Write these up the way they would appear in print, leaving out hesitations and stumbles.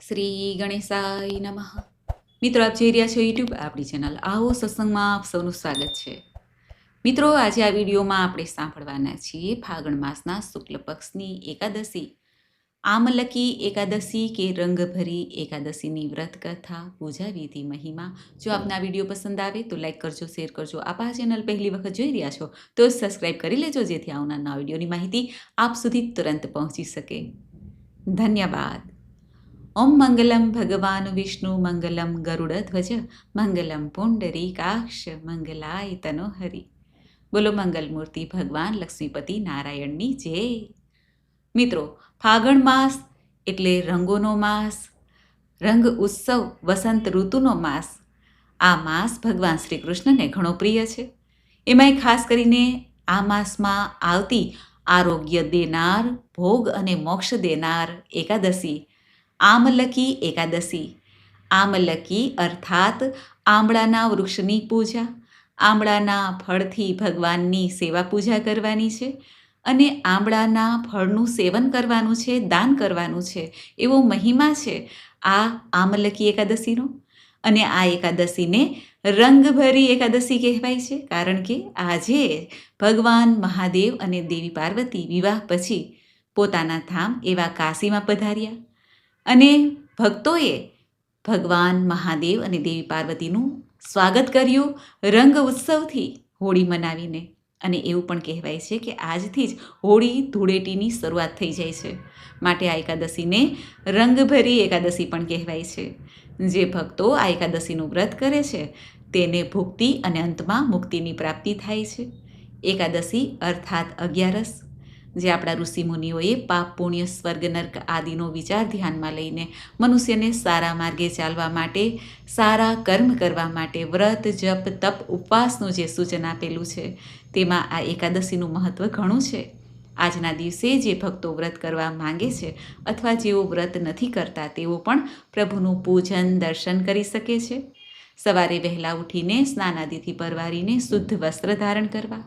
શ્રી ગણેશાય નમઃ. મિત્રો, આપ જોઈ રહ્યા છો યુટ્યુબ આપણી ચેનલ આવો સત્સંગમાં આપ સૌનું સ્વાગત છે. મિત્રો, આજે આ વિડીયોમાં આપણે સાંભળવાના છીએ ફાગણ માસના શુક્લ પક્ષની એકાદશી, આમલકી એકાદશી કે રંગભરી એકાદશીની વ્રત કથા, પૂજા વિધિ, મહિમા. જો આપને આ વિડીયો પસંદ આવે તો લાઈક કરજો, શેર કરજો. આપ આ ચેનલ પહેલી વખત જોઈ રહ્યા છો તો સબસ્ક્રાઈબ કરી લેજો, જેથી આવનારના વિડીયોની માહિતી આપ સુધી તુરંત પહોંચી શકે. ધન્યવાદ. ઓમ મંગલમ ભગવાન વિષ્ણુ મંગલમ ગરુડધ્વજ મંગલમ પુંડરીકાક્ષ મંગલાય તનોહરી. બોલો મંગલ મૂર્તિ ભગવાન લક્ષ્મીપતિ નારાયણની જય. મિત્રો, ફાગણ માસ એટલે રંગોનો માસ, રંગ ઉત્સવ, વસંત ઋતુનો માસ. આ માસ ભગવાન શ્રી કૃષ્ણને ઘણો પ્રિય છે. એમાંય ખાસ કરીને આ માસમાં આવતી આરોગ્ય દેનાર, ભોગ અને મોક્ષ દેનાર એકાદશી આમલકી એકાદશી. આમલકી અર્થાત આંબળાના વૃક્ષની પૂજા. આંબળાના ફળથી ભગવાનની સેવા પૂજા કરવાની છે અને આંબળાના ફળનું સેવન કરવાનું છે, દાન કરવાનું છે, એવો મહિમા છે આ આમલકી એકાદશીનો. અને આ એકાદશીને રંગભરી એકાદશી કહેવાય છે, કારણ કે આજે ભગવાન મહાદેવ અને દેવી પાર્વતી વિવાહ પછી પોતાના ધામ એવા કાશીમાં પધાર્યા અને ભક્તોએ ભગવાન મહાદેવ અને દેવી પાર્વતીનું સ્વાગત કર્યું રંગ ઉત્સવથી, હોળી મનાવીને. અને એવું પણ કહેવાય છે કે આજથી જ હોળી ધૂળેટીની શરૂઆત થઈ જાય છે, માટે આ એકાદશીને રંગભરી એકાદશી પણ કહેવાય છે. જે ભક્તો આ એકાદશીનું વ્રત કરે છે તેને ભુક્તિ અને અંતમાં મુક્તિની પ્રાપ્તિ થાય છે. એકાદશી અર્થાત 11, જે આપણા ઋષિમુનિઓએ પાપ, પુણ્ય, સ્વર્ગ, નર્ક આદિનો વિચાર ધ્યાનમાં લઈને મનુષ્યને સારા માર્ગે ચાલવા માટે, સારા કર્મ કરવા માટે વ્રત, જપ, તપ, ઉપવાસનું જે સૂચન આપેલું છે તેમાં આ એકાદશીનું મહત્ત્વ ઘણું છે. આજના દિવસે જે ભક્તો વ્રત કરવા માંગે છે અથવા જેઓ વ્રત નથી કરતા તેઓ પણ પ્રભુનું પૂજન, દર્શન કરી શકે છે. સવારે વહેલા ઉઠીને સ્નાનાદિથી પરવારીને શુદ્ધ વસ્ત્ર ધારણ કરવા,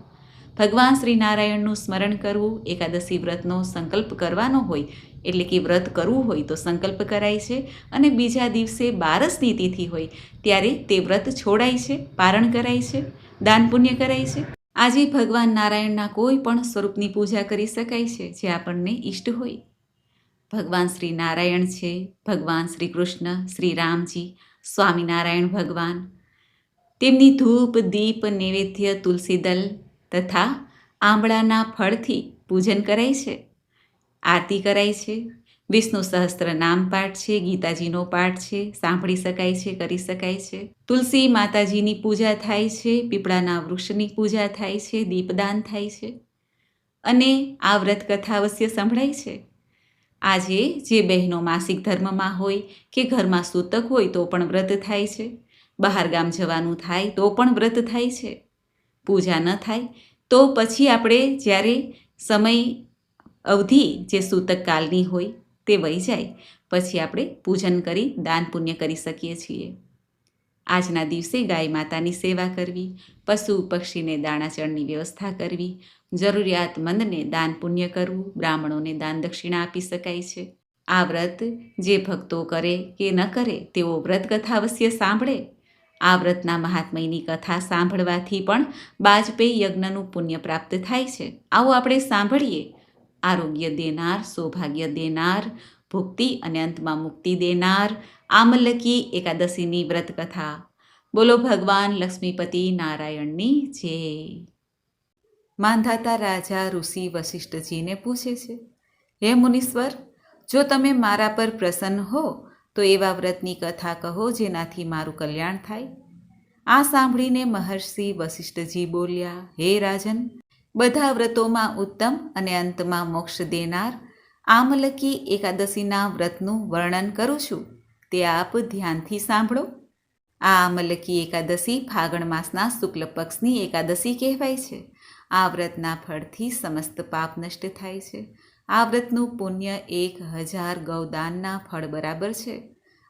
ભગવાન શ્રી નારાયણનું સ્મરણ કરવું. એકાદશી વ્રતનો સંકલ્પ કરવાનો હોય એટલે કે વ્રત કરવું હોય તો સંકલ્પ કરાય છે અને બીજા દિવસે 12સની તિથિ હોય ત્યારે તે વ્રત છોડાય છે, પારણ કરાય છે, દાન પુણ્ય કરાય છે. આજે ભગવાન નારાયણના કોઈ પણ સ્વરૂપની પૂજા કરી શકાય છે જે આપણને ઈષ્ટ હોય. ભગવાન શ્રી નારાયણ છે, ભગવાન શ્રી કૃષ્ણ, શ્રી રામજી, સ્વામિનારાયણ ભગવાન. તેમની ધૂપ, દીપ, નૈવેદ્ય, તુલસી દલ તથા આંબળાના ફળથી પૂજન કરાય છે, આરતી કરાય છે. વિષ્ણુ સહસ્ત્ર નામ પાઠ છે, ગીતાજીનો પાઠ છે, સાંભળી શકાય છે, કરી શકાય છે. તુલસી માતાજીની પૂજા થાય છે, પીપળાના વૃક્ષની પૂજા થાય છે, દીપદાન થાય છે અને આ વ્રત કથા અવશ્ય સંભળાય છે. આજે જે બહેનો માસિક ધર્મમાં હોય કે ઘરમાં સૂતક હોય તો પણ વ્રત થાય છે, બહાર ગામ જવાનું થાય તો પણ વ્રત થાય છે. પૂજા ન થાય તો પછી આપણે જ્યારે સમય અવધિ જે સૂતક કાલની હોય તે વહી જાય પછી આપણે પૂજન કરી દાન પુણ્ય કરી શકીએ છીએ. આજના દિવસે ગાય માતાની સેવા કરવી, પશુ પક્ષીને દાણાચળની વ્યવસ્થા કરવી, જરૂરિયાતમંદને દાન પુણ્ય કરવું, બ્રાહ્મણોને દાન દક્ષિણા આપી શકાય છે. આ વ્રત જે ભક્તો કરે કે ન કરે તેઓ વ્રત કથા અવશ્ય સાંભળે. આ વ્રતના મહાત્મ્યની કથા સાંભળવાથી પણ બાજપેયી યજ્ઞનું પુણ્ય પ્રાપ્ત થાય છે. આવો આપણે સાંભળીએ. આરોગ્ય દેનાર, સૌભાગ્ય દેનાર, ભુક્તિ અને અંતમાં મુક્તિ દેનાર આમલકી એકાદશીની વ્રત કથા. બોલો ભગવાન લક્ષ્મીપતિ નારાયણની જય. માંધાતા રાજા ઋષિ વશિષ્ઠજીને પૂછે છે, હે મુનીશ્વર, જો તમે મારા પર પ્રસન્ન હો તો એવા વ્રતની કથા કહો જેનાથી મારું કલ્યાણ થાય. આ સાંભળીને મહર્ષિ વશિષ્ઠજી બોલ્યા, હે રાજન, બધા વ્રતોમાં ઉત્તમ અને અંતમાં મોક્ષ દેનાર આમલકી એકાદશીના વ્રતનું વર્ણન કરું છું, તે આપ ધ્યાનથી સાંભળો. આ આમલકી એકાદશી ફાગણ માસના શુક્લ પક્ષની એકાદશી કહેવાય છે. આ વ્રતના ફળથી સમસ્ત પાપ નષ્ટ થાય છે. આ વ્રતનું પુણ્ય 1000 ગૌદાનના ફળ બરાબર છે.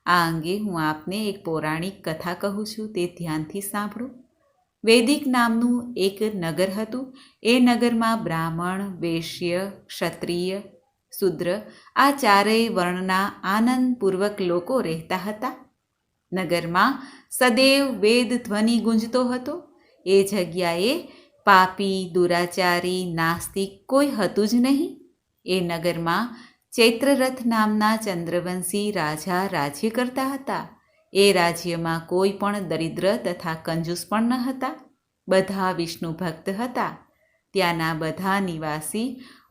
આ અંગે હું આપને એક પૌરાણિક કથા કહું છું, તે ધ્યાનથી સાંભળો. વૈદિક નામનું એક નગર હતું. એ નગરમાં બ્રાહ્મણ, વૈશ્ય, ક્ષત્રિય, શૂદ્ર આ ચારેય વર્ણના આનંદપૂર્વક લોકો રહેતા હતા. નગરમાં સદૈવ વેદ ધ્વનિ ગુંજતો હતો. એ જગ્યાએ પાપી, દુરાચારી, નાસ્તિક કોઈ હતું જ નહીં. એ નગરમાં ચૈત્રરથ નામના ચંદ્રવંશી રાજા રાજ્ય કરતા હતા. એ રાજ્યમાં કોઈ પણ દરિદ્ર તથા કંજૂસ પણ ન હતા. બધા વિષ્ણુ ભક્ત હતા. ત્યાંના બધા નિવાસી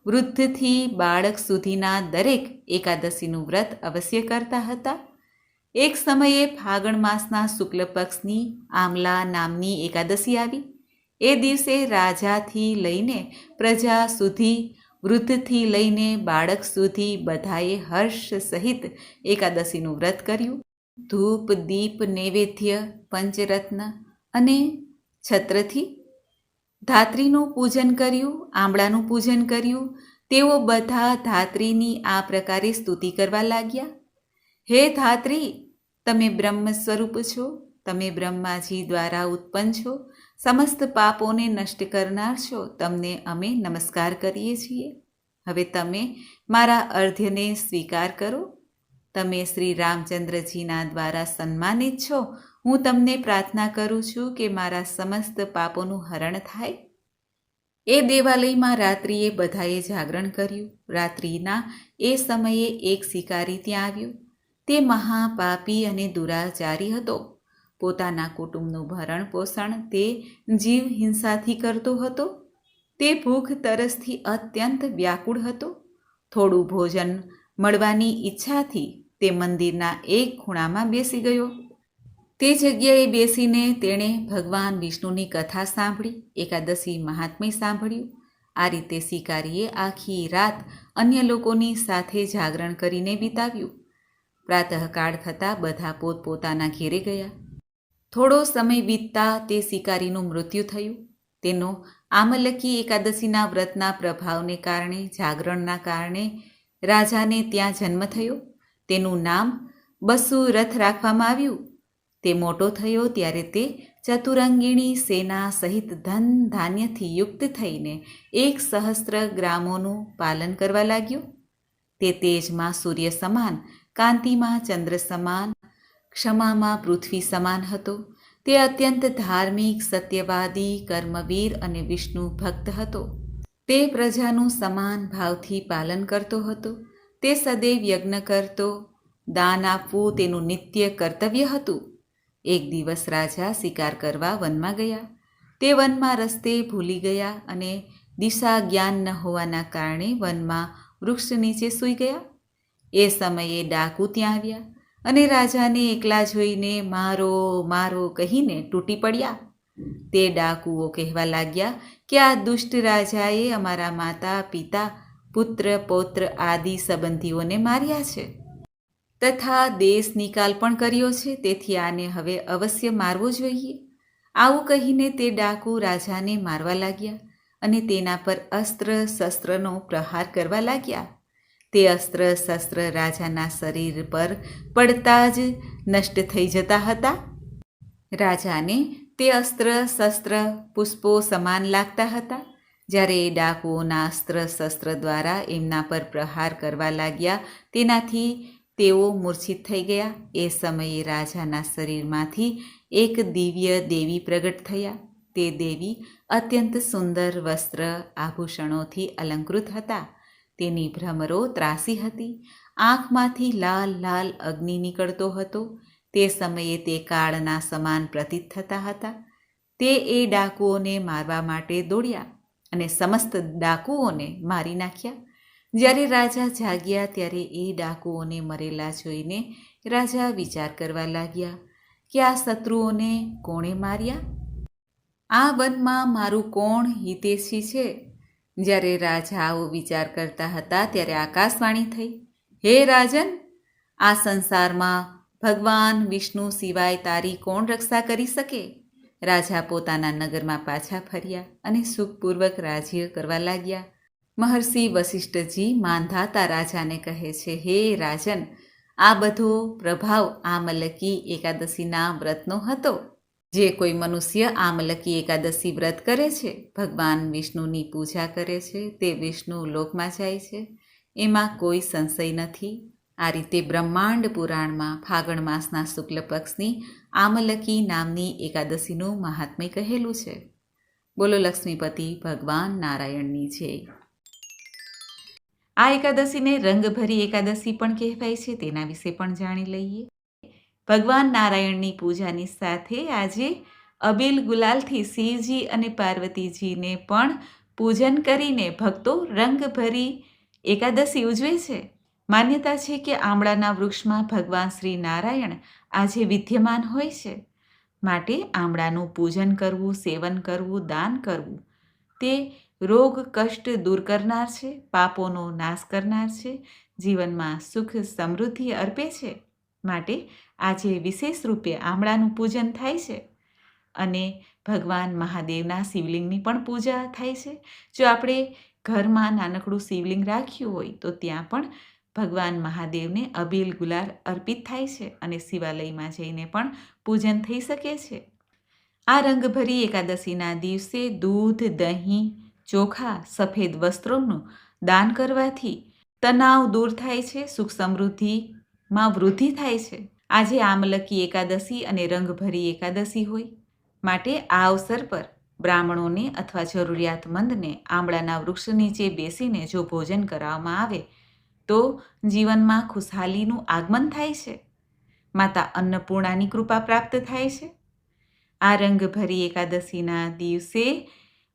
વૃદ્ધથી બાળક સુધીના દરેક એકાદશીનું વ્રત અવશ્ય કરતા હતા. એક સમયે ફાગણ માસના શુક્લ પક્ષની આમલા નામની એકાદશી આવી. એ દિવસે રાજાથી લઈને પ્રજા સુધી, વૃદ્ધથી લઈને બાળક સુધી બધાએ હર્ષ સહિત એકાદશીનું વ્રત કર્યું. ધૂપ, દીપ, નૈવેદ્ય, પંચરત્ન અને છત્રથી ધાત્રીનું પૂજન કર્યું, આંબળાનું પૂજન કર્યું. તેઓ બધા ધાત્રીની આ પ્રકારે સ્તુતિ કરવા લાગ્યા. હે ધાત્રી, તમે બ્રહ્મ સ્વરૂપ છો. તમે બ્રહ્માજી દ્વારા ઉત્પન્ન છો. સમસ્ત પાપોને નષ્ટ કરનાર છો. તમને અમે નમસ્કાર કરીએ છીએ. હવે તમે મારા અર્ધ્યને સ્વીકાર કરો. તમે શ્રી રામચંદ્રજીના દ્વારા સન્માનિત છો. હું તમને પ્રાર્થના કરું છું કે મારા સમસ્ત પાપોનું હરણ થાય. એ દેવાલયમાં રાત્રિએ બધાએ જાગરણ કર્યું. રાત્રિના એ સમયે એક શિકારી ત્યાં આવ્યો. તે મહાપાપી અને દુરાચારી હતો. પોતાના કુટુંબનું ભરણ પોષણ તે જીવ હિંસાથી કરતો હતો. તે ભૂખ તરસથી અત્યંત વ્યાકુળ હતો. થોડું ભોજન મળવાની ઈચ્છાથી તે મંદિરના એક ખૂણામાં બેસી ગયો. તે જગ્યાએ બેસીને તેણે ભગવાન વિષ્ણુની કથા સાંભળી, એકાદશી મહાત્મ્ય સાંભળ્યું. આ રીતે શિકારીએ આખી રાત અન્ય લોકોની સાથે જાગરણ કરીને વિતાવ્યું. પ્રાતઃકાળ થતાં બધા પોતપોતાના ઘેરે ગયા. થોડો સમય વીતતા તે શિકારીનું મૃત્યુ થયું. તેનો આમલકી એકાદશીના વ્રતના પ્રભાવને કારણે, જાગરણના કારણે રાજાને ત્યાં જન્મ થયો. તેનું નામ બસુરથ રાખવામાં આવ્યું. તે મોટો થયો ત્યારે તે ચતુરંગીણી સેના સહિત ધન ધાન્યથી યુક્ત થઈને 1,000 ગ્રામોનું પાલન કરવા લાગ્યો. તે તેજમાં સૂર્ય સમાન, કાંતિમાં ચંદ્ર સમાન, ક્ષમામાં પૃથ્વી સમાન હતો. તે અત્યંત ધાર્મિક, સત્યવાદી, કર્મવીર અને વિષ્ણુ ભક્ત હતો. તે પ્રજાનું સમાન ભાવથી પાલન કરતો હતો. તે સદૈવ યજ્ઞ કરતો. દાન આપવું તેનું નિત્ય કર્તવ્ય હતું. એક દિવસ રાજા શિકાર કરવા વનમાં ગયા. તે વનમાં રસ્તે ભૂલી ગયા અને દિશા જ્ઞાન ન હોવાના કારણે વનમાં વૃક્ષ નીચે સૂઈ ગયા. એ સમયે ડાકુ ત્યાં આવ્યા અને રાજાને એકલા જોઈને મારો મારો કહીને તૂટી પડ્યા. તે ડાકુઓ કહેવા લાગ્યા કે આ દુષ્ટ રાજાએ અમારા માતા, પિતા, પુત્ર, પૌત્ર આદિ સંબંધીઓને માર્યા છે તથા દેશ નિકાલ પણ કર્યો છે. તેથી આને હવે અવશ્ય મારવો જોઈએ. આવું કહીને તે ડાકુ રાજાને મારવા લાગ્યા અને તેના પર અસ્ત્ર શસ્ત્રનો પ્રહાર કરવા લાગ્યા. તે અસ્ત્ર શસ્ત્ર રાજાના શરીર પર પડતા જ નષ્ટ થઈ જતા હતા. રાજાને તે અસ્ત્ર શસ્ત્ર પુષ્પો સમાન લાગતા હતા. જ્યારે એ ડાકુઓના અસ્ત્ર શસ્ત્ર દ્વારા એમના પર પ્રહાર કરવા લાગ્યા તેનાથી તેઓ મૂર્છિત થઈ ગયા. એ સમયે રાજાના શરીરમાંથી એક દિવ્ય દેવી પ્રગટ થયા. તે દેવી અત્યંત સુંદર વસ્ત્ર આભૂષણોથી અલંકૃત હતા. તેની ભ્રમરો ત્રાસી હતી. આંખમાંથી લાલ લાલ અગ્નિ નીકળતો હતો. તે સમયે તે કાળના સમાન પ્રતીત થતા હતા. તે એ ડાકુઓને મારવા માટે દોડ્યા અને સમસ્ત ડાકુઓને મારી નાખ્યા. જ્યારે રાજા જાગ્યા ત્યારે એ ડાકુઓને મરેલા જોઈને રાજા વિચાર કરવા લાગ્યા કે આ શત્રુઓને કોણે માર્યા? આ વનમાં મારું કોણ હિતેશી છે? જ્યારે રાજા આવો વિચાર કરતા હતા ત્યારે આકાશવાણી થઈ, હે રાજન, આ સંસારમાં ભગવાન વિષ્ણુ સિવાય તારી કોણ રક્ષા કરી શકે? રાજા પોતાના નગરમાં પાછા ફર્યા અને સુખપૂર્વક રાજ્ય કરવા લાગ્યા. મહર્ષિ વસિષ્ઠજી માંધાતા રાજાને કહે છે, હે રાજન, આ બધો પ્રભાવ આમલકી એકાદશીના વ્રતનો હતો. જે કોઈ મનુષ્ય આમલકી એકાદશી વ્રત કરે છે, ભગવાન વિષ્ણુની પૂજા કરે છે, તે વિષ્ણુ લોકમાં જાય છે. એમાં કોઈ સંશય નથી. આ રીતે બ્રહ્માંડ પુરાણમાં ફાગણ માસના શુક્લ પક્ષની આમલકી નામની એકાદશીનું મહાત્મ્ય કહેલું છે. બોલો લક્ષ્મીપતિ ભગવાન નારાયણની જય. આ એકાદશીને રંગભરી એકાદશી પણ કહેવાય છે, તેના વિશે પણ જાણી લઈએ. ભગવાન નારાયણની પૂજાની સાથે આજે અબીલ ગુલાલથી શિવજી અને પાર્વતીજીને પણ પૂજન કરીને ભક્તો રંગભરી એકાદશી ઉજવે છે. માન્યતા છે કે આમળાના વૃક્ષમાં ભગવાન શ્રી નારાયણ આજે વિદ્યમાન હોય છે, માટે આમળાનું પૂજન કરવું, સેવન કરવું, દાન કરવું તે રોગ કષ્ટ દૂર કરનાર છે, પાપોનો નાશ કરનાર છે, જીવનમાં સુખ સમૃદ્ધિ અર્પે છે. માટે આજે વિશેષ રૂપે આમળાનું પૂજન થાય છે અને ભગવાન મહાદેવના શિવલિંગની પણ પૂજા થાય છે. જો આપણે ઘરમાં નાનકડું શિવલિંગ રાખ્યું હોય તો ત્યાં પણ ભગવાન મહાદેવને અબીલ ગુલાલ અર્પિત થાય છે અને શિવાલયમાં જઈને પણ પૂજન થઈ શકે છે. આ રંગભરી એકાદશીના દિવસે દૂધ, દહીં, ચોખા, સફેદ વસ્ત્રોનું દાન કરવાથી તણાવ દૂર થાય છે, સુખ સમૃદ્ધિમાં વૃદ્ધિ થાય છે. આજે આમલકી એકાદશી અને રંગભરી એકાદશી હોય માટે આ અવસર પર બ્રાહ્મણોને અથવા જરૂરિયાતમંદને આમળાના વૃક્ષ નીચે બેસીને જો ભોજન કરાવવામાં આવે તો જીવનમાં ખુશહાલીનું આગમન થાય છે. માતા અન્નપૂર્ણાની કૃપા પ્રાપ્ત થાય છે. આ રંગભરી એકાદશીના દિવસે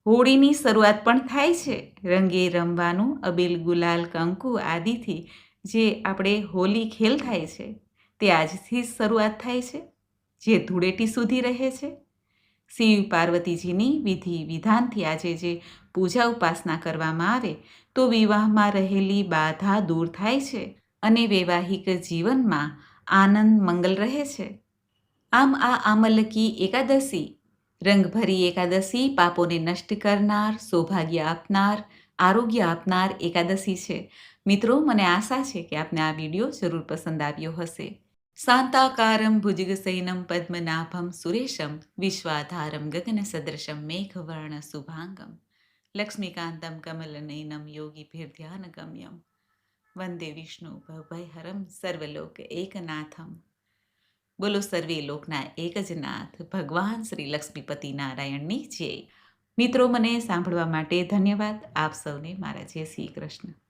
હોળીની શરૂઆત પણ થાય છે. રંગે રમવાનું, અબીલ ગુલાલ કંકુ આદિથી જે આપણે હોલી ખેલ થાય છે તે આજથી જ શરૂઆત થાય છે, જે ધૂળેટી સુધી રહે છે. શિવ પાર્વતીજીની વિધિ વિધાનથી આજે જે પૂજા ઉપાસના કરવામાં આવે તો વિવાહમાં રહેલી બાધા દૂર થાય છે અને વૈવાહિક જીવનમાં આનંદ મંગલ રહે છે. આમ આ આમલકી એકાદશી રંગભરી એકાદશી પાપોને નષ્ટ કરનાર, સૌભાગ્ય આપનાર, આરોગ્ય આપનાર એકાદશી છે. મિત્રો, મને આશા છે કે આપને આ વિડીયો જરૂર પસંદ આવ્યો હશે. શાંતાકારમ ભુજગશયનમ પદ્મનાભમ સુરેશમ વિશ્વાધારમ ગગનસદૃશમ મેઘવર્ણ શુભાંગમ લક્ષ્મીકાંતમ કમલનયનમ યોગીભિર્ધ્યાનગમ્યમ વંદે વિષ્ણુ ભવભયહરમ સર્વલોક એકનાથમ. બોલો સર્વે લોકના એક જ નાથ ભગવાન શ્રી લક્ષ્મીપતિ નારાયણની જય. મિત્રો, મને સાંભળવા માટે ધન્યવાદ. આપ સૌને મારા જય શ્રી કૃષ્ણ.